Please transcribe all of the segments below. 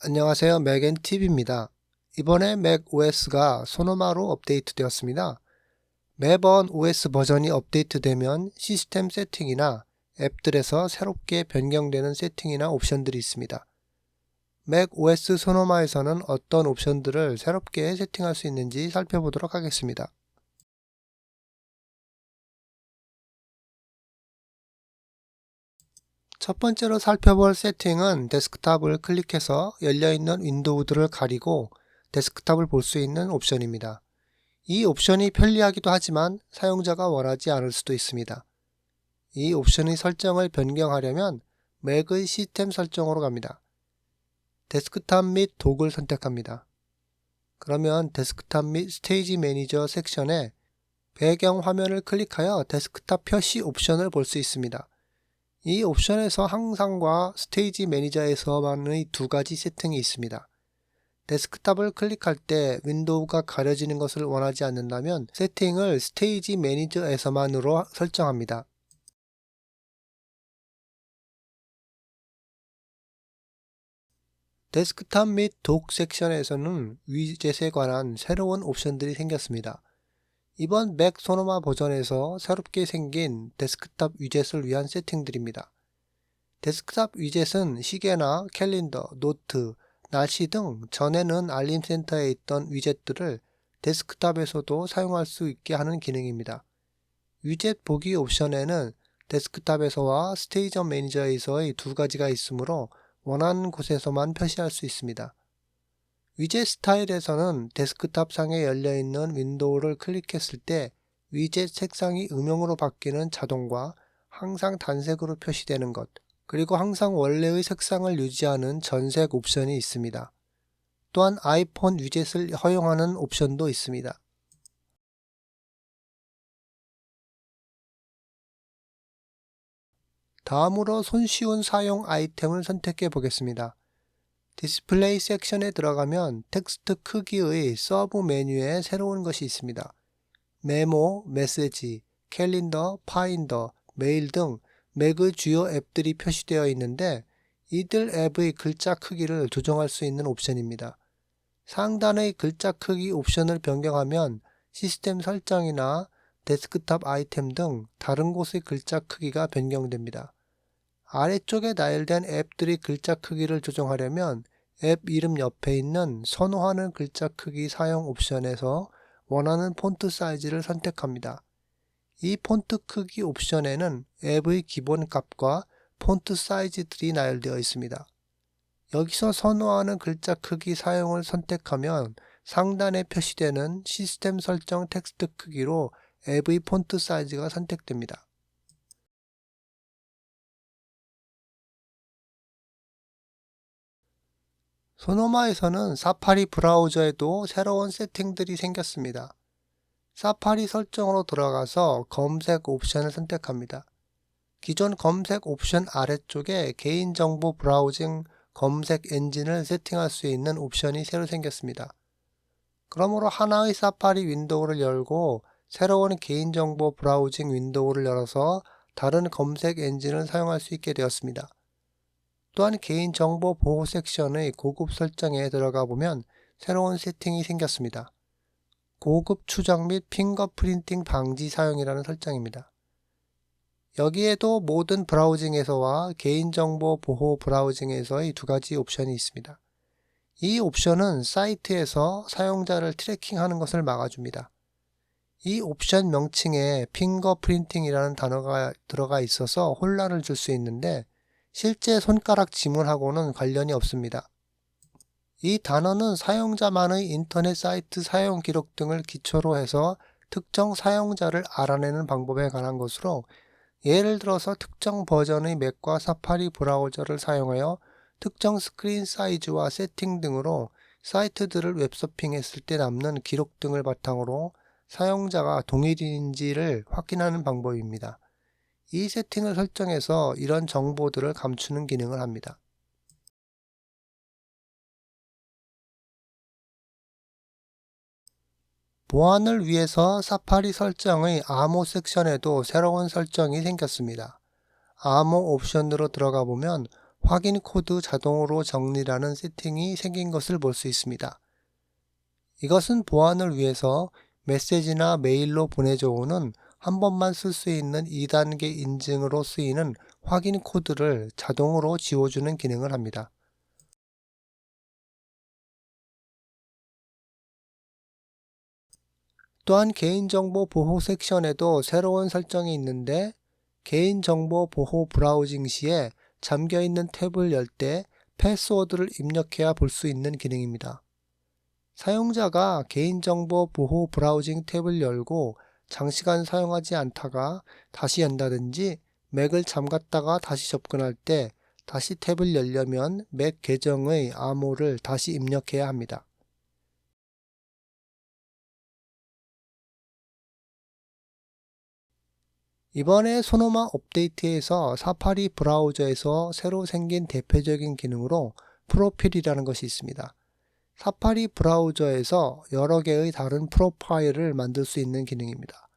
안녕하세요. 맥앤팁입니다. 이번에 맥OS가 소노마로 업데이트되었습니다. 매번 OS 버전이 업데이트되면 시스템 세팅이나 앱들에서 새롭게 변경되는 세팅이나 옵션들이 있습니다. 맥OS 소노마에서는 어떤 옵션들을 새롭게 세팅할 수 있는지 살펴보도록 하겠습니다. 첫 번째로 살펴볼 세팅은 데스크탑을 클릭해서 열려있는 윈도우들을 가리고 데스크탑을 볼 수 있는 옵션입니다. 이 옵션이 편리하기도 하지만 사용자가 원하지 않을 수도 있습니다. 이 옵션의 설정을 변경하려면 맥의 시스템 설정으로 갑니다. 데스크탑 및 도구를 선택합니다. 그러면 데스크탑 및 스테이지 매니저 섹션에 배경 화면을 클릭하여 데스크탑 표시 옵션을 볼 수 있습니다. 이 옵션에서 항상과 스테이지 매니저에서만의 두 가지 세팅이 있습니다. 데스크탑을 클릭할 때 윈도우가 가려지는 것을 원하지 않는다면 세팅을 스테이지 매니저에서만으로 설정합니다. 데스크탑 및 독 섹션에서는 위젯에 관한 새로운 옵션들이 생겼습니다. 이번 맥 소노마 버전에서 새롭게 생긴 데스크탑 위젯을 위한 세팅들입니다. 데스크탑 위젯은 시계나 캘린더, 노트, 날씨 등 전에는 알림센터에 있던 위젯들을 데스크탑에서도 사용할 수 있게 하는 기능입니다. 위젯 보기 옵션에는 데스크탑에서와 스테이지 매니저에서의 두 가지가 있으므로 원하는 곳에서만 표시할 수 있습니다. 위젯 스타일에서는 데스크탑 상에 열려있는 윈도우를 클릭했을 때 위젯 색상이 음영으로 바뀌는 자동과 항상 단색으로 표시되는 것, 그리고 항상 원래의 색상을 유지하는 전색 옵션이 있습니다. 또한 아이폰 위젯을 허용하는 옵션도 있습니다. 다음으로 손쉬운 사용 아이템을 선택해 보겠습니다. 디스플레이 섹션에 들어가면 텍스트 크기의 서브 메뉴에 새로운 것이 있습니다. 메모, 메시지, 캘린더, 파인더, 메일 등 맥의 주요 앱들이 표시되어 있는데 이들 앱의 글자 크기를 조정할 수 있는 옵션입니다. 상단의 글자 크기 옵션을 변경하면 시스템 설정이나 데스크탑 아이템 등 다른 곳의 글자 크기가 변경됩니다. 아래쪽에 나열된 앱들의 글자 크기를 조정하려면 앱 이름 옆에 있는 선호하는 글자 크기 사용 옵션에서 원하는 폰트 사이즈를 선택합니다. 이 폰트 크기 옵션에는 앱의 기본 값과 폰트 사이즈들이 나열되어 있습니다. 여기서 선호하는 글자 크기 사용을 선택하면 상단에 표시되는 시스템 설정 텍스트 크기로 앱의 폰트 사이즈가 선택됩니다. 소노마에서는 사파리 브라우저에도 새로운 세팅들이 생겼습니다. 사파리 설정으로 들어가서 검색 옵션을 선택합니다. 기존 검색 옵션 아래쪽에 개인정보 브라우징 검색 엔진을 세팅할 수 있는 옵션이 새로 생겼습니다. 그러므로 하나의 사파리 윈도우를 열고 새로운 개인정보 브라우징 윈도우를 열어서 다른 검색 엔진을 사용할 수 있게 되었습니다. 또한 개인정보 보호 섹션의 고급 설정에 들어가 보면 새로운 세팅이 생겼습니다. 고급 추적 및 핑거프린팅 방지 사용이라는 설정입니다. 여기에도 모든 브라우징에서와 개인정보 보호 브라우징에서의 두 가지 옵션이 있습니다. 이 옵션은 사이트에서 사용자를 트래킹하는 것을 막아줍니다. 이 옵션 명칭에 핑거프린팅이라는 단어가 들어가 있어서 혼란을 줄 수 있는데 실제 손가락 지문하고는 관련이 없습니다. 이 단어는 사용자만의 인터넷 사이트 사용 기록 등을 기초로 해서 특정 사용자를 알아내는 방법에 관한 것으로 예를 들어서 특정 버전의 맥과 사파리 브라우저를 사용하여 특정 스크린 사이즈와 세팅 등으로 사이트들을 웹서핑했을 때 남는 기록 등을 바탕으로 사용자가 동일인지를 확인하는 방법입니다. 이 세팅을 설정해서 이런 정보들을 감추는 기능을 합니다. 보안을 위해서 사파리 설정의 암호 섹션에도 새로운 설정이 생겼습니다. 암호 옵션으로 들어가 보면 확인 코드 자동으로 정리라는 세팅이 생긴 것을 볼 수 있습니다. 이것은 보안을 위해서 메시지나 메일로 보내져 오는 한 번만 쓸 수 있는 2단계 인증으로 쓰이는 확인 코드를 자동으로 지워주는 기능을 합니다. 또한 개인정보 보호 섹션에도 새로운 설정이 있는데 개인정보 보호 브라우징 시에 잠겨있는 탭을 열 때 패스워드를 입력해야 볼 수 있는 기능입니다. 사용자가 개인정보 보호 브라우징 탭을 열고 장시간 사용하지 않다가 다시 연다든지 맥을 잠갔다가 다시 접근할 때 다시 탭을 열려면 맥 계정의 암호를 다시 입력해야 합니다. 이번에 소노마 업데이트에서 사파리 브라우저에서 새로 생긴 대표적인 기능으로 프로필이라는 것이 있습니다. 사파리 브라우저에서 여러 개의 다른 프로파일을 만들 수 있는 기능입니다.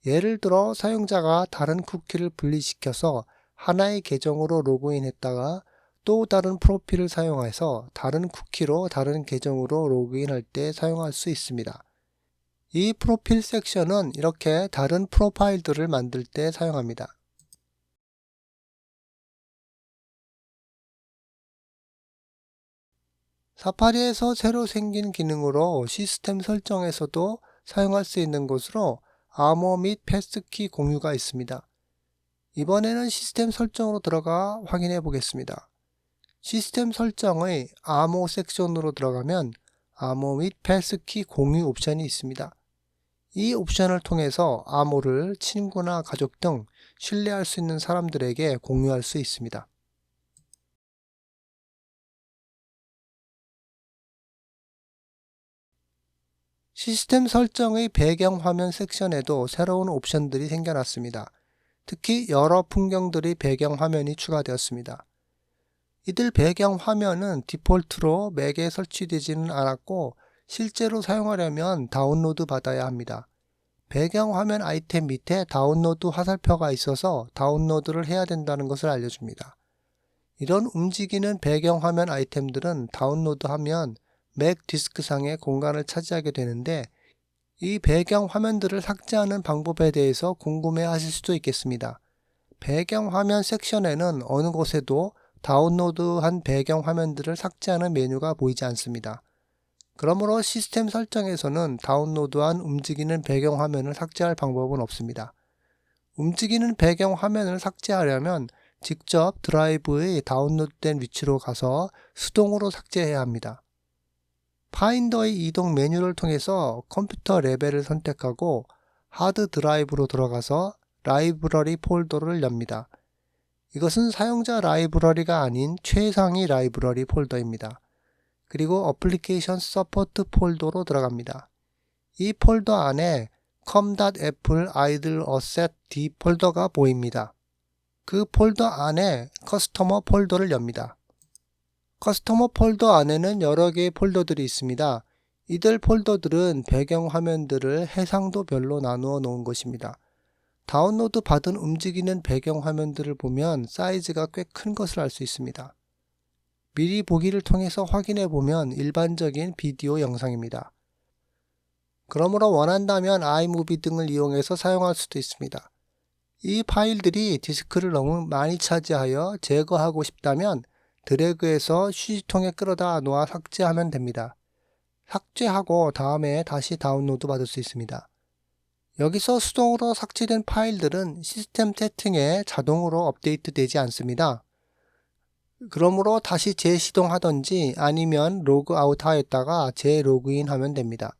예를 들어 사용자가 다른 쿠키를 분리시켜서 하나의 계정으로 로그인했다가 또 다른 프로필을 사용해서 다른 쿠키로 다른 계정으로 로그인할 때 사용할 수 있습니다. 이 프로필 섹션은 이렇게 다른 프로파일들을 만들 때 사용합니다. 사파리에서 새로 생긴 기능으로 시스템 설정에서도 사용할 수 있는 곳으로 암호 및 패스키 공유가 있습니다. 이번에는 시스템 설정으로 들어가 확인해 보겠습니다. 시스템 설정의 암호 섹션으로 들어가면 암호 및 패스키 공유 옵션이 있습니다. 이 옵션을 통해서 암호를 친구나 가족 등 신뢰할 수 있는 사람들에게 공유할 수 있습니다. 시스템 설정의 배경 화면 섹션에도 새로운 옵션들이 생겨났습니다. 특히 여러 풍경들의 배경 화면이 추가되었습니다. 이들 배경 화면은 디폴트로 맥에 설치되지는 않았고 실제로 사용하려면 다운로드 받아야 합니다. 배경 화면 아이템 밑에 다운로드 화살표가 있어서 다운로드를 해야 된다는 것을 알려줍니다. 이런 움직이는 배경 화면 아이템들은 다운로드하면 맥 디스크상의 공간을 차지하게 되는데 이 배경 화면들을 삭제하는 방법에 대해서 궁금해 하실 수도 있겠습니다. 배경 화면 섹션에는 어느 곳에도 다운로드한 배경 화면들을 삭제하는 메뉴가 보이지 않습니다. 그러므로 시스템 설정에서는 다운로드한 움직이는 배경 화면을 삭제할 방법은 없습니다. 움직이는 배경 화면을 삭제하려면 직접 드라이브의 다운로드된 위치로 가서 수동으로 삭제해야 합니다. 파인더의 이동 메뉴를 통해서 컴퓨터 레벨을 선택하고 하드 드라이브로 들어가서 라이브러리 폴더를 엽니다. 이것은 사용자 라이브러리가 아닌 최상위 라이브러리 폴더입니다. 그리고 어플리케이션 서포트 폴더로 들어갑니다. 이 폴더 안에 com.apple idle asset d 폴더가 보입니다. 그 폴더 안에 커스터머 폴더를 엽니다. 커스터머 폴더 안에는 여러 개의 폴더들이 있습니다. 이들 폴더들은 배경 화면들을 해상도별로 나누어 놓은 것입니다. 다운로드 받은 움직이는 배경 화면들을 보면 사이즈가 꽤 큰 것을 알 수 있습니다. 미리 보기를 통해서 확인해 보면 일반적인 비디오 영상입니다. 그러므로 원한다면 아이무비 등을 이용해서 사용할 수도 있습니다. 이 파일들이 디스크를 너무 많이 차지하여 제거하고 싶다면 드래그해서 휴지통에 끌어다 놓아 삭제하면 됩니다. 삭제하고 다음에 다시 다운로드 받을 수 있습니다. 여기서 수동으로 삭제된 파일들은 시스템 세팅에 자동으로 업데이트 되지 않습니다. 그러므로 다시 재시동하든지 아니면 로그아웃 하였다가 재로그인 하면 됩니다.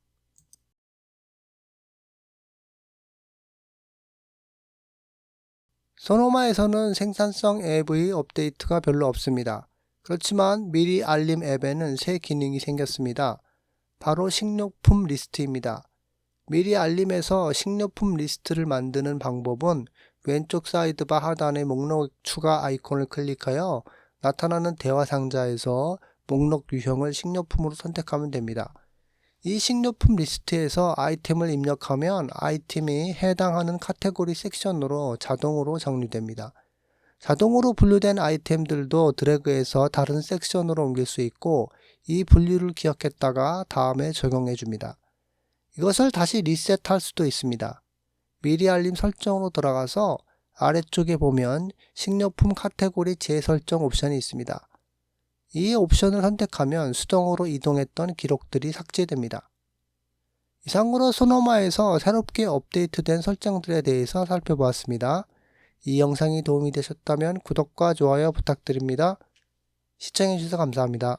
소노마에서는 생산성 앱의 업데이트가 별로 없습니다. 그렇지만 미리 알림 앱에는 새 기능이 생겼습니다. 바로 식료품 리스트입니다. 미리 알림에서 식료품 리스트를 만드는 방법은 왼쪽 사이드바 하단의 목록 추가 아이콘을 클릭하여 나타나는 대화 상자에서 목록 유형을 식료품으로 선택하면 됩니다. 이 식료품 리스트에서 아이템을 입력하면 아이템이 해당하는 카테고리 섹션으로 자동으로 정리됩니다. 자동으로 분류된 아이템들도 드래그해서 다른 섹션으로 옮길 수 있고 이 분류를 기억했다가 다음에 적용해 줍니다. 이것을 다시 리셋할 수도 있습니다. 미리 알림 설정으로 들어가서 아래쪽에 보면 식료품 카테고리 재설정 옵션이 있습니다. 이 옵션을 선택하면 수동으로 이동했던 기록들이 삭제됩니다. 이상으로 소노마에서 새롭게 업데이트된 설정들에 대해서 살펴보았습니다. 이 영상이 도움이 되셨다면 구독과 좋아요 부탁드립니다. 시청해주셔서 감사합니다.